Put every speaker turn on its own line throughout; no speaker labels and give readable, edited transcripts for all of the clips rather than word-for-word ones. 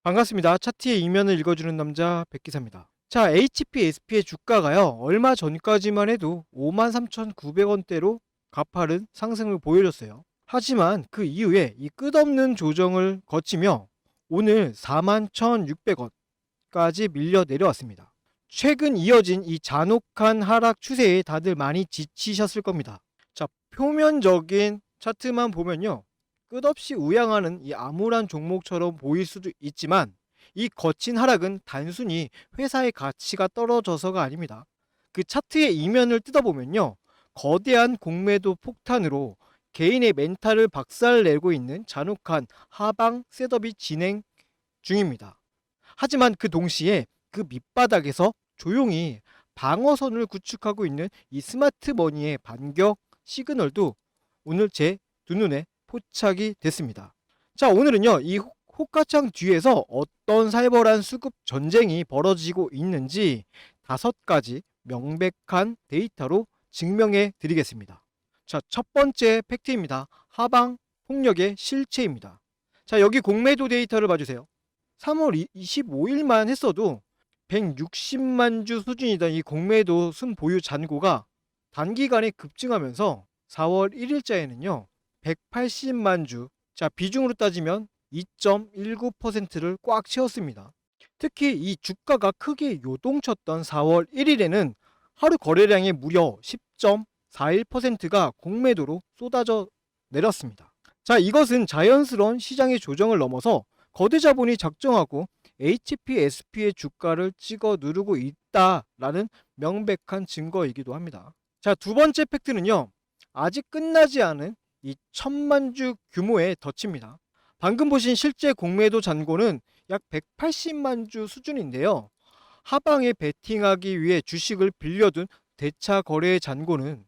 반갑습니다. 차트의 이면을 읽어주는 남자 백기사입니다. 자, HPSP의 주가가요, 얼마 전까지만 해도 53,900원대로 가파른 상승을 보여줬어요. 하지만 그 이후에 이 끝없는 조정을 거치며 오늘 41,600원까지 밀려 내려왔습니다. 최근 이어진 이 잔혹한 하락 추세에 다들 많이 지치셨을 겁니다. 자, 표면적인 차트만 보면요, 끝없이 우양하는 이 암울한 종목처럼 보일 수도 있지만 이 거친 하락은 단순히 회사의 가치가 떨어져서가 아닙니다. 그 차트의 이면을 뜯어보면요, 거대한 공매도 폭탄으로 개인의 멘탈을 박살내고 있는 잔혹한 하방 셋업이 진행 중입니다. 하지만 그 동시에 그 밑바닥에서 조용히 방어선을 구축하고 있는 이 스마트 머니의 반격 시그널도 오늘 제 두 눈에 포착이 됐습니다. 자, 오늘은요, 이 호가창 뒤에서 어떤 살벌한 수급 전쟁이 벌어지고 있는지 5가지 명백한 데이터로 증명해 드리겠습니다. 자, 첫 번째 팩트입니다. 하방 폭력의 실체입니다. 자, 여기 공매도 데이터를 봐주세요. 3월 25일만 했어도 160만 주 수준이던 이 공매도 순보유 잔고가 단기간에 급증하면서 4월 1일자에는요 180만 주, 자 비중으로 따지면 2.19%를 꽉 채웠습니다. 특히 이 주가가 크게 요동쳤던 4월 1일에는 하루 거래량의 무려 10.41%가 공매도로 쏟아져 내렸습니다. 자, 이것은 자연스러운 시장의 조정을 넘어서 거대 자본이 작정하고 HPSP의 주가를 찍어 누르고 있다라는 명백한 증거이기도 합니다. 자, 두 번째 팩트는요, 아직 끝나지 않은 이 1,000만 주 규모의 덫입니다. 방금 보신 실제 공매도 잔고는 약 180만 주 수준인데요. 하방에 베팅하기 위해 주식을 빌려둔 대차 거래의 잔고는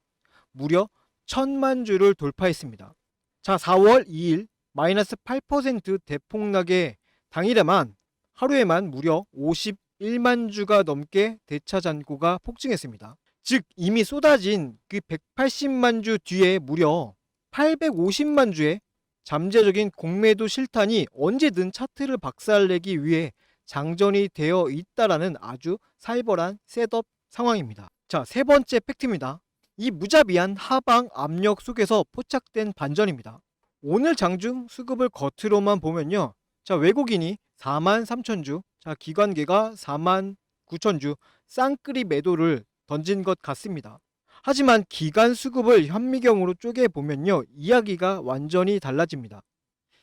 무려 1,000만 주를 돌파했습니다. 자, 4월 2일 마이너스 8% 대폭락의 당일에만 하루에만 무려 51만 주가 넘게 대차 잔고가 폭증했습니다. 즉 이미 쏟아진 그 180만 주 뒤에 무려 850만 주의 잠재적인 공매도 실탄이 언제든 차트를 박살내기 위해 장전이 되어 있다라는 아주 살벌한 셋업 상황입니다. 자, 세 번째 팩트입니다. 이 무자비한 하방 압력 속에서 포착된 반전입니다. 오늘 장중 수급을 겉으로만 보면요, 자 외국인이 43,000주, 자 기관계가 49,000주 쌍끌이 매도를 던진 것 같습니다. 하지만 기간 수급을 현미경으로 쪼개보면요, 이야기가 완전히 달라집니다.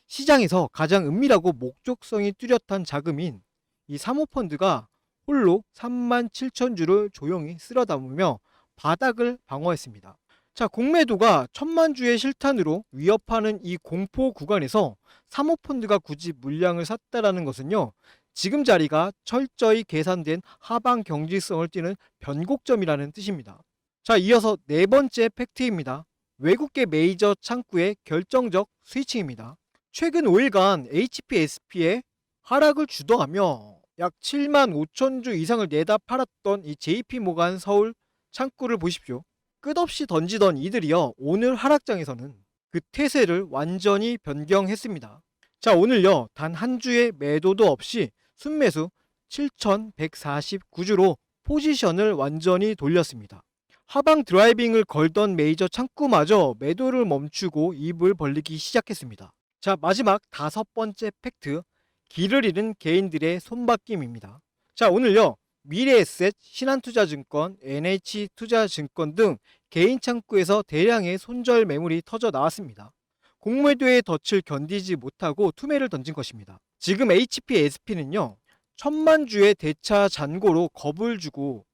시장에서 가장 은밀하고 목적성이 뚜렷한 자금인 이 사모펀드가 홀로 37,000주를 조용히 쓸어 담으며 바닥을 방어했습니다. 자, 공매도가 1,000만 주의 실탄으로 위협하는 이 공포 구간에서 사모펀드가 굳이 물량을 샀다라는 것은요, 지금 자리가 철저히 계산된 하방 경직성을 띠는 변곡점이라는 뜻입니다. 자, 이어서 네 번째 팩트입니다. 외국계 메이저 창구의 결정적 스위칭입니다. 최근 5일간 HPSP의 하락을 주도하며 약 7만 5천 주 이상을 내다 팔았던 이 JP모간 서울 창구를 보십시오. 끝없이 던지던 이들이요, 오늘 하락장에서는 그 태세를 완전히 변경했습니다. 자, 오늘요 단 한 주의 매도도 없이 순매수 7,149주로 포지션을 완전히 돌렸습니다. 하방 드라이빙을 걸던 메이저 창구마저 매도를 멈추고 입을 벌리기 시작했습니다. 자, 마지막 다섯 번째 팩트, 길을 잃은 개인들의 손바뀜입니다. 자, 오늘요 미래에셋, 신한투자증권, NH투자증권 등 개인 창구에서 대량의 손절 매물이 터져 나왔습니다. 공매도의 덫을 견디지 못하고 투매를 던진 것입니다. 지금 HPSP는요 1,000만 주의 대차 잔고로 겁을 주고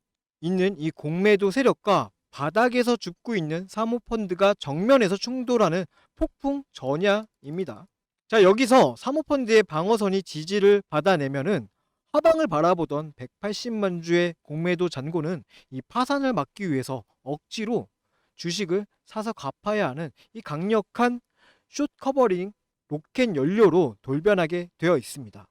있는 이 공매도 세력과 바닥에서 죽고 있는 사모펀드가 정면에서 충돌하는 폭풍 전야입니다. 자, 여기서 사모펀드의 방어선이 지지를 받아내면은 하방을 바라보던 180만 주의 공매도 잔고는 이 파산을 막기 위해서 억지로 주식을 사서 갚아야 하는 이 강력한 숏 커버링 로켓 연료로 돌변하게 되어 있습니다.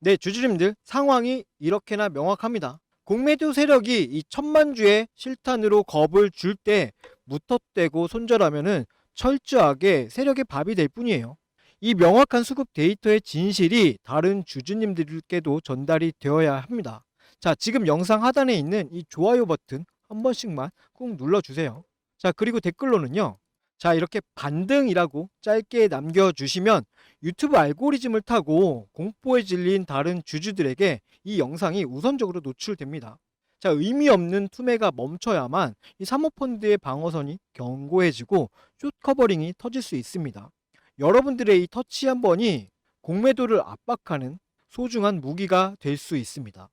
네, 주주님들, 상황이 이렇게나 명확합니다. 공매도 세력이 이 1,000만 주의 실탄으로 겁을 줄 때 무턱대고 손절하면은 철저하게 세력의 밥이 될 뿐이에요. 이 명확한 수급 데이터의 진실이 다른 주주님들께도 전달이 되어야 합니다. 자, 지금 영상 하단에 있는 이 좋아요 버튼 한 번씩만 꾹 눌러주세요. 자, 그리고 댓글로는요. 자, 이렇게 반등이라고 짧게 남겨주시면 유튜브 알고리즘을 타고 공포에 질린 다른 주주들에게 이 영상이 우선적으로 노출됩니다. 자, 의미 없는 투매가 멈춰야만 이 사모펀드의 방어선이 견고해지고 숏 커버링이 터질 수 있습니다. 여러분들의 이 터치 한 번이 공매도를 압박하는 소중한 무기가 될 수 있습니다.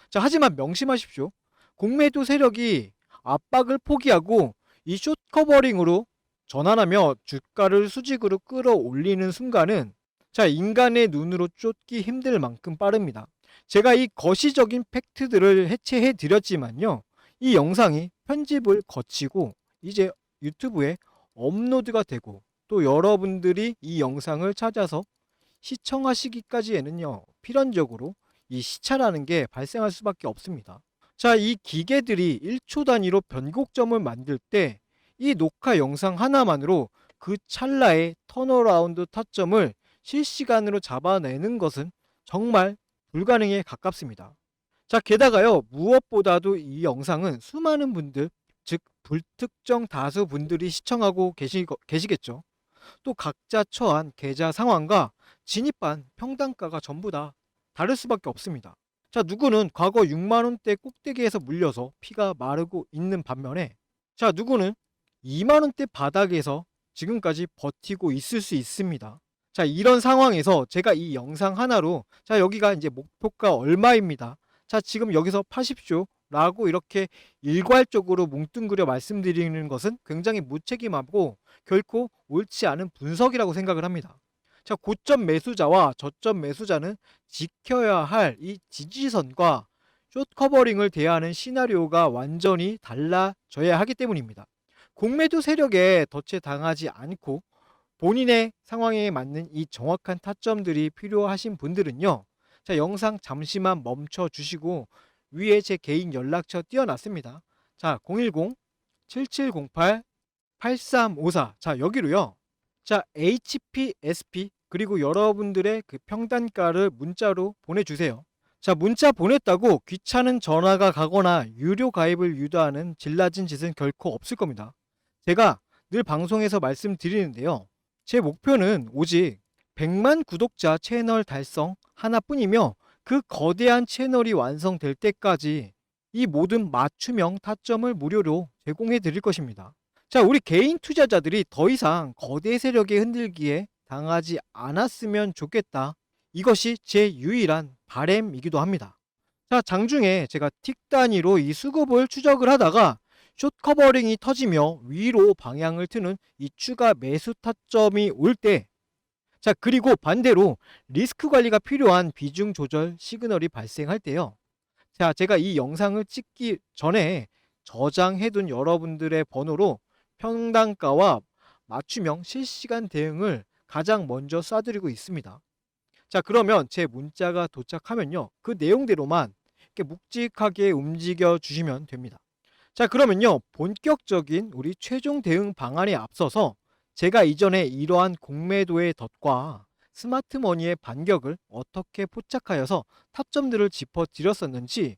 자, 하지만 명심하십시오. 공매도 세력이 압박을 포기하고 이 숏 커버링으로 전환하며 주가를 수직으로 끌어올리는 순간은 자, 인간의 눈으로 쫓기 힘들 만큼 빠릅니다. 제가 이 거시적인 팩트들을 해체해 드렸지만요. 이 영상이 편집을 거치고 이제 유튜브에 업로드가 되고 또 여러분들이 이 영상을 찾아서 시청하시기까지에는요. 필연적으로 이 시차라는 게 발생할 수밖에 없습니다. 자, 이 기계들이 1초 단위로 변곡점을 만들 때 이 녹화 영상 하나만으로 그 찰나의 턴어라운드 타점을 실시간으로 잡아내는 것은 정말 불가능에 가깝습니다. 자, 게다가요, 무엇보다도 이 영상은 수많은 분들, 즉 불특정 다수 분들이 시청하고 계시겠죠. 또 각자 처한 계좌 상황과 진입한 평단가가 전부 다 다를 수밖에 없습니다. 자, 누구는 과거 6만 원대 꼭대기에서 물려서 피가 마르고 있는 반면에 자, 누구는 2만 원대 바닥에서 지금까지 버티고 있을 수 있습니다. 자, 이런 상황에서 제가 이 영상 하나로 자, 여기가 이제 목표가 얼마입니다. 자, 지금 여기서 파십시오. 라고 이렇게 일괄적으로 뭉뚱그려 말씀드리는 것은 굉장히 무책임하고 결코 옳지 않은 분석이라고 생각을 합니다. 자, 고점 매수자와 저점 매수자는 지켜야 할 이 지지선과 숏 커버링을 대하는 시나리오가 완전히 달라져야 하기 때문입니다. 공매도 세력에 덫에 당하지 않고 본인의 상황에 맞는 이 정확한 타점들이 필요하신 분들은요. 자, 영상 잠시만 멈춰 주시고 위에 제 개인 연락처 띄워놨습니다. 자, 010-7708-8354. 자, 여기로요. 자, HPSP 그리고 여러분들의 그 평단가를 문자로 보내주세요. 자, 문자 보냈다고 귀찮은 전화가 가거나 유료 가입을 유도하는 질 낮은 짓은 결코 없을 겁니다. 제가 늘 방송에서 말씀드리는데요. 제 목표는 오직 100만 구독자 채널 달성 하나뿐이며 그 거대한 채널이 완성될 때까지 이 모든 맞춤형 타점을 무료로 제공해 드릴 것입니다. 자, 우리 개인 투자자들이 더 이상 거대 세력의 흔들기에 당하지 않았으면 좋겠다. 이것이 제 유일한 바램이기도 합니다. 자, 장중에 제가 틱 단위로 이 수급을 추적을 하다가 숏 커버링이 터지며 위로 방향을 트는 이 추가 매수 타점이 올 때, 자, 그리고 반대로 리스크 관리가 필요한 비중 조절 시그널이 발생할 때요. 자, 제가 이 영상을 찍기 전에 저장해둔 여러분들의 번호로 평단가와 맞춤형 실시간 대응을 가장 먼저 쏴드리고 있습니다. 자, 그러면 제 문자가 도착하면요. 그 내용대로만 이렇게 묵직하게 움직여 주시면 됩니다. 자, 그러면요. 본격적인 우리 최종 대응 방안에 앞서서 제가 이전에 이러한 공매도의 덫과 스마트머니의 반격을 어떻게 포착하여서 타점들을 짚어드렸었는지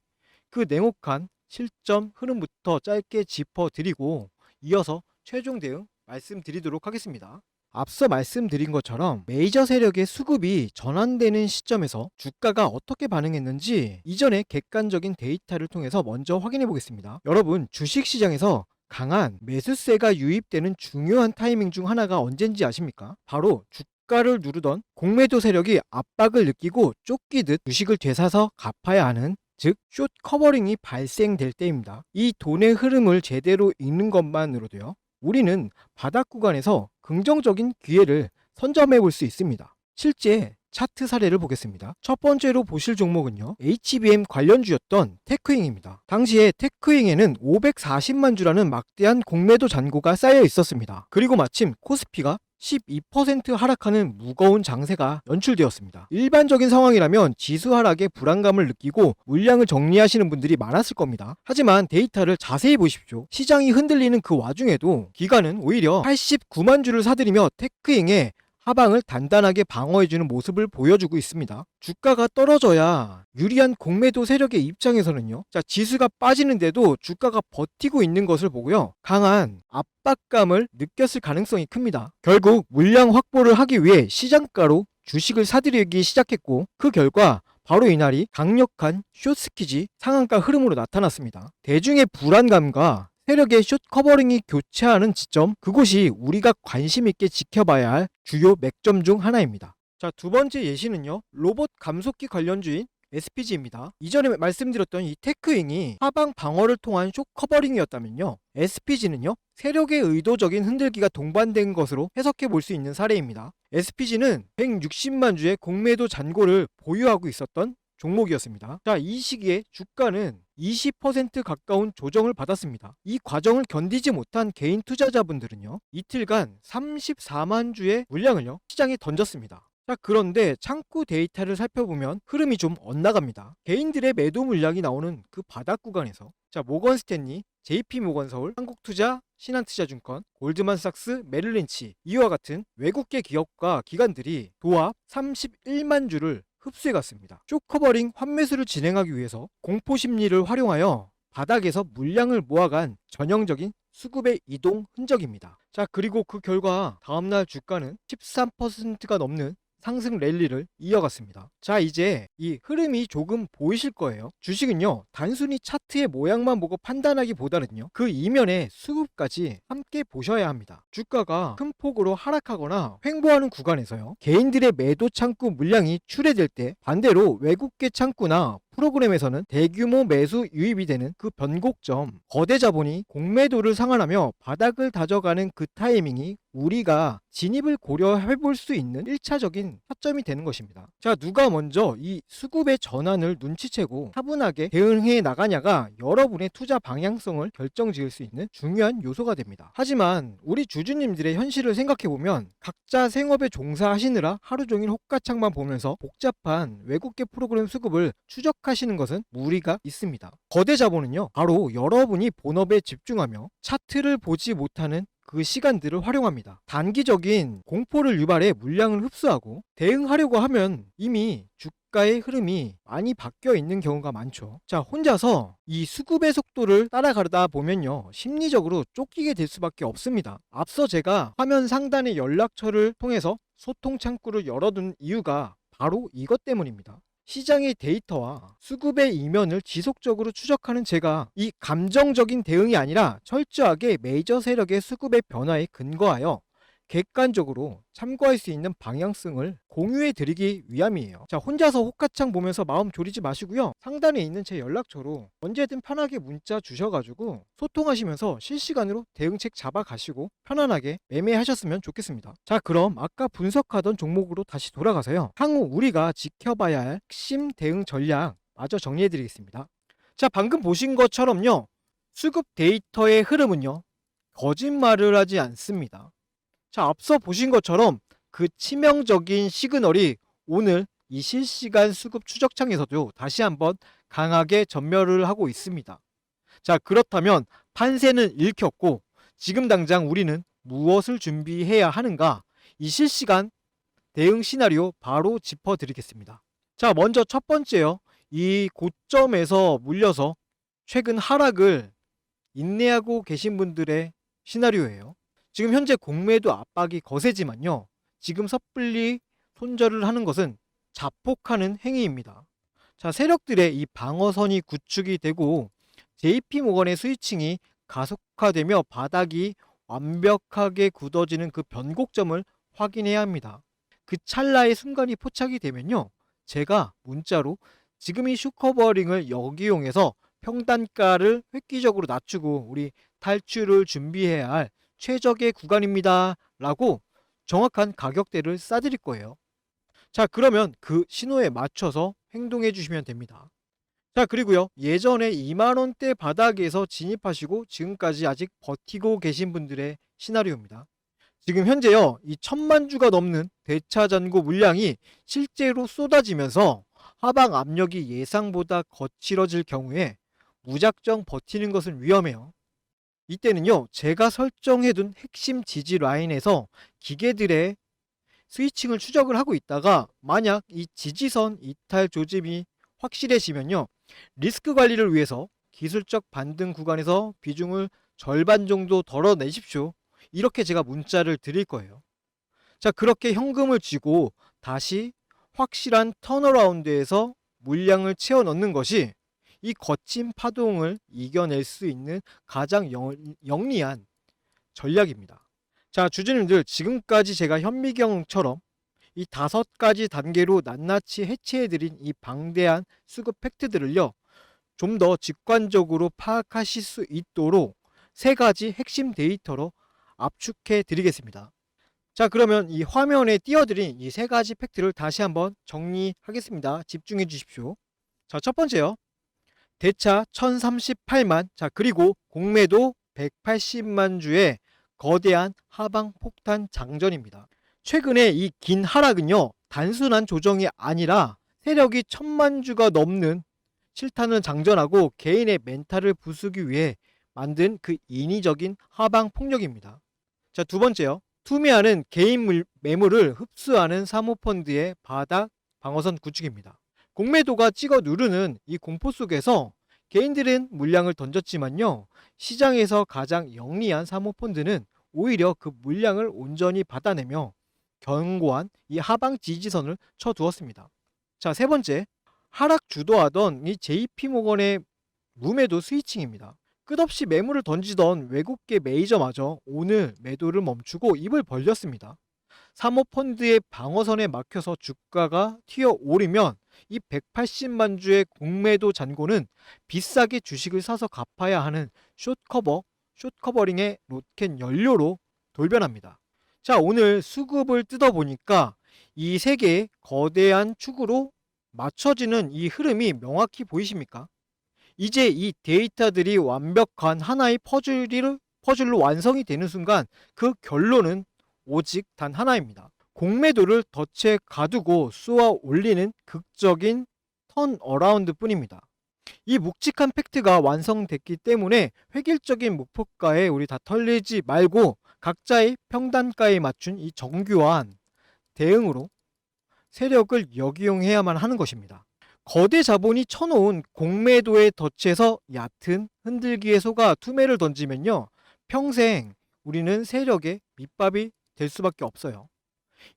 그 냉혹한 실점 흐름부터 짧게 짚어드리고 이어서 최종 대응 말씀드리도록 하겠습니다. 앞서 말씀드린 것처럼 메이저 세력의 수급이 전환되는 시점에서 주가가 어떻게 반응했는지 이전의 객관적인 데이터를 통해서 먼저 확인해 보겠습니다. 여러분, 주식시장에서 강한 매수세가 유입되는 중요한 타이밍 중 하나가 언젠지 아십니까? 바로 주가를 누르던 공매도 세력이 압박을 느끼고 쫓기듯 주식을 되사서 갚아야 하는, 즉 숏 커버링이 발생될 때입니다. 이 돈의 흐름을 제대로 읽는 것만으로도요, 우리는 바닥 구간에서 긍정적인 기회를 선점해 볼 수 있습니다. 실제 차트 사례를 보겠습니다. 첫 번째로 보실 종목은요, HBM 관련주였던 테크잉입니다. 당시에 테크잉에는 540만 주라는 막대한 공매도 잔고가 쌓여 있었습니다. 그리고 마침 코스피가 12% 하락하는 무거운 장세가 연출되었습니다. 일반적인 상황이라면 지수 하락에 불안감을 느끼고 물량을 정리하시는 분들이 많았을 겁니다. 하지만 데이터를 자세히 보십시오. 시장이 흔들리는 그 와중에도 기관은 오히려 89만 주를 사들이며 테크잉에 하방을 단단하게 방어해주는 모습을 보여주고 있습니다. 주가가 떨어져야 유리한 공매도 세력의 입장에서는요. 자, 지수가 빠지는데도 주가가 버티고 있는 것을 보고요. 강한 압박감을 느꼈을 가능성이 큽니다. 결국 물량 확보를 하기 위해 시장가로 주식을 사들이기 시작했고 그 결과 바로 이날이 강력한 숏스퀴지 상한가 흐름으로 나타났습니다. 대중의 불안감과 세력의 숏 커버링이 교차하는 지점, 그곳이 우리가 관심 있게 지켜봐야 할 주요 맥점 중 하나입니다. 자, 두 번째 예시는요. 로봇 감속기 관련주인 SPG입니다. 이전에 말씀드렸던 이 테크잉이 하방 방어를 통한 숏 커버링이었다면요. SPG는요. 세력의 의도적인 흔들기가 동반된 것으로 해석해 볼 수 있는 사례입니다. SPG는 160만 주의 공매도 잔고를 보유하고 있었던 종목이었습니다. 자, 이 시기에 주가는 20% 가까운 조정을 받았습니다. 이 과정을 견디지 못한 개인 투자자분들은요, 이틀간 34만 주의 물량을요, 시장에 던졌습니다. 자, 그런데 창구 데이터를 살펴보면 흐름이 좀 엇나갑니다. 개인들의 매도 물량이 나오는 그 바닥 구간에서 자, 모건 스탠리, JP모건서울, 한국투자, 신한투자증권, 골드만삭스, 메릴린치 이와 같은 외국계 기업과 기관들이 도합 31만 주를 흡수해 갔습니다. 숏커버링 환매수를 진행하기 위해서 공포 심리를 활용하여 바닥에서 물량을 모아간 전형적인 수급의 이동 흔적입니다. 자, 그리고 그 결과 다음날 주가는 13%가 넘는 상승 랠리를 이어갔습니다. 자, 이제 이 흐름이 조금 보이실 거예요. 주식은요, 단순히 차트의 모양만 보고 판단하기보다는요, 그 이면의 수급까지 함께 보셔야 합니다. 주가가 큰 폭으로 하락하거나 횡보하는 구간에서요, 개인들의 매도 창구 물량이 출회될 때 반대로 외국계 창구나 프로그램에서는 대규모 매수 유입이 되는 그 변곡점, 거대 자본이 공매도를 상환하며 바닥을 다져가는 그 타이밍이 우리가 진입을 고려해 볼 수 있는 1차적인 타점이 되는 것입니다. 자, 누가 먼저 이 수급의 전환을 눈치채고 차분하게 대응해 나가냐가 여러분의 투자 방향성을 결정지을 수 있는 중요한 요소가 됩니다. 하지만 우리 주주님들의 현실을 생각해 보면 각자 생업에 종사하시느라 하루 종일 호가창만 보면서 복잡한 외국계 프로그램 수급을 추적하시는 것은 무리가 있습니다. 거대 자본은요, 바로 여러분이 본업에 집중하며 차트를 보지 못하는 그 시간들을 활용합니다. 단기적인 공포를 유발해 물량을 흡수하고 대응하려고 하면 이미 주가의 흐름이 많이 바뀌어 있는 경우가 많죠. 자, 혼자서 이 수급의 속도를 따라가다 보면요, 심리적으로 쫓기게 될 수밖에 없습니다. 앞서 제가 화면 상단의 연락처를 통해서 소통 창구를 열어둔 이유가 바로 이것 때문입니다. 시장의 데이터와 수급의 이면을 지속적으로 추적하는 제가 이 감정적인 대응이 아니라 철저하게 메이저 세력의 수급의 변화에 근거하여 객관적으로 참고할 수 있는 방향성을 공유해 드리기 위함이에요. 자, 혼자서 호가창 보면서 마음 졸이지 마시고요. 상단에 있는 제 연락처로 언제든 편하게 문자 주셔가지고 소통하시면서 실시간으로 대응책 잡아가시고 편안하게 매매하셨으면 좋겠습니다. 자, 그럼 아까 분석하던 종목으로 다시 돌아가서요, 향후 우리가 지켜봐야 할 핵심 대응 전략 마저 정리해 드리겠습니다. 자, 방금 보신 것처럼요, 수급 데이터의 흐름은요, 거짓말을 하지 않습니다. 자, 앞서 보신 것처럼 그 치명적인 시그널이 오늘 이 실시간 수급 추적창에서도 다시 한번 강하게 전멸을 하고 있습니다. 자, 그렇다면 판세는 읽혔고 지금 당장 우리는 무엇을 준비해야 하는가? 이 실시간 대응 시나리오 바로 짚어드리겠습니다. 자, 먼저 첫 번째요. 이 고점에서 물려서 최근 하락을 인내하고 계신 분들의 시나리오예요. 지금 현재 공매도 압박이 거세지만요, 지금 섣불리 손절을 하는 것은 자폭하는 행위입니다. 자, 세력들의 이 방어선이 구축이 되고 JP모건의 스위칭이 가속화되며 바닥이 완벽하게 굳어지는 그 변곡점을 확인해야 합니다. 그 찰나의 순간이 포착이 되면요, 제가 문자로 지금 이 슈커버링을 역이용해서 평단가를 획기적으로 낮추고 우리 탈출을 준비해야 할 최적의 구간입니다 라고 정확한 가격대를 싸드릴 거예요. 자, 그러면 그 신호에 맞춰서 행동해 주시면 됩니다. 자, 그리고요, 예전에 2만원대 바닥에서 진입하시고 지금까지 아직 버티고 계신 분들의 시나리오입니다. 지금 현재요, 이 1000만 주가 넘는 대차잔고 물량이 실제로 쏟아지면서 하방 압력이 예상보다 거칠어질 경우에 무작정 버티는 것은 위험해요. 이때는요, 제가 설정해둔 핵심 지지 라인에서 기계들의 스위칭을 추적을 하고 있다가 만약 이 지지선 이탈 조짐이 확실해지면요, 리스크 관리를 위해서 기술적 반등 구간에서 비중을 절반 정도 덜어내십시오. 이렇게 제가 문자를 드릴 거예요. 자, 그렇게 현금을 쥐고 다시 확실한 턴어라운드에서 물량을 채워 넣는 것이 이 거친 파동을 이겨낼 수 있는 가장 영리한 전략입니다. 자, 주주님들, 지금까지 제가 현미경처럼 이 5가지 단계로 낱낱이 해체해드린 이 방대한 수급 팩트들을요, 좀 더 직관적으로 파악하실 수 있도록 3가지 핵심 데이터로 압축해 드리겠습니다. 자, 그러면 이 화면에 띄워드린 이 3가지 팩트를 다시 한번 정리하겠습니다. 집중해 주십시오. 자, 첫 번째요. 대차 1038만, 자, 그리고 공매도 180만 주의 거대한 하방 폭탄 장전입니다. 최근에 이 긴 하락은요, 단순한 조정이 아니라 세력이 1000만 주가 넘는 실타는 장전하고 개인의 멘탈을 부수기 위해 만든 그 인위적인 하방 폭력입니다. 자, 두 번째요. 투매하는 개인 매물을 흡수하는 사모펀드의 바닥 방어선 구축입니다. 공매도가 찍어 누르는 이 공포 속에서 개인들은 물량을 던졌지만요, 시장에서 가장 영리한 사모펀드는 오히려 그 물량을 온전히 받아내며 견고한 이 하방 지지선을 쳐두었습니다. 자, 세 번째, 하락 주도하던 이 JP모건의 무매도 스위칭입니다. 끝없이 매물을 던지던 외국계 메이저마저 오늘 매도를 멈추고 입을 벌렸습니다. 사모펀드의 방어선에 막혀서 주가가 튀어오르면 이 180만 주의 공매도 잔고는 비싸게 주식을 사서 갚아야 하는 숏커버링의 로켓 연료로 돌변합니다. 자, 오늘 수급을 뜯어보니까 이 3개의 거대한 축으로 맞춰지는 이 흐름이 명확히 보이십니까? 이제 이 데이터들이 완벽한 하나의 퍼즐로 완성이 되는 순간 그 결론은 오직 단 하나입니다. 공매도를 덫에 가두고 쏘아 올리는 극적인 턴어라운드 뿐입니다. 이 묵직한 팩트가 완성됐기 때문에 획일적인 목표가에 우리 다 털리지 말고 각자의 평단가에 맞춘 이 정교한 대응으로 세력을 역이용해야만 하는 것입니다. 거대 자본이 쳐놓은 공매도의 덫에서 얕은 흔들기에 속아 투매를 던지면요, 평생 우리는 세력의 밑밥이 될 수밖에 없어요.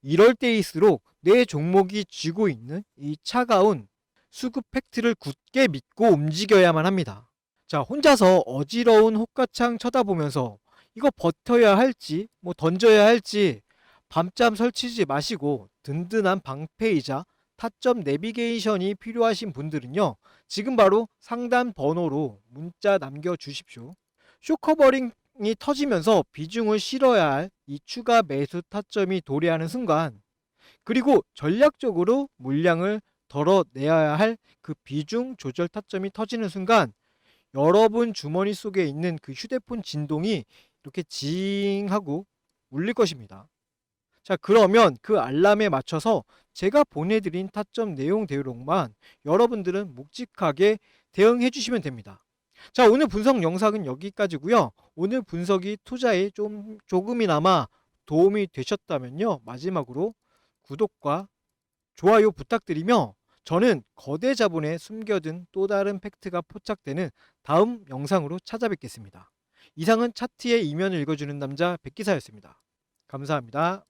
이럴 때일수록 내 종목이 쥐고 있는 이 차가운 수급 팩트를 굳게 믿고 움직여야만 합니다. 자, 혼자서 어지러운 호가창 쳐다보면서 이거 버텨야 할지 던져야 할지 밤잠 설치지 마시고 든든한 방패이자 타점 내비게이션이 필요하신 분들은요, 지금 바로 상단 번호로 문자 남겨주십시오. 쇼커버링이 터지면서 비중을 실어야 할 이 추가 매수 타점이 도래하는 순간, 그리고 전략적으로 물량을 덜어내야 할 그 비중 조절 타점이 터지는 순간, 여러분 주머니 속에 있는 그 휴대폰 진동이 이렇게 징 하고 울릴 것입니다. 자, 그러면 그 알람에 맞춰서 제가 보내드린 타점 내용 대용만 여러분들은 묵직하게 대응해 주시면 됩니다. 자, 오늘 분석 영상은 여기까지고요. 오늘 분석이 투자에 조금이나마 도움이 되셨다면요, 마지막으로 구독과 좋아요 부탁드리며, 저는 거대 자본에 숨겨둔 또 다른 팩트가 포착되는 다음 영상으로 찾아뵙겠습니다. 이상은 차트의 이면을 읽어주는 남자 백기사였습니다. 감사합니다.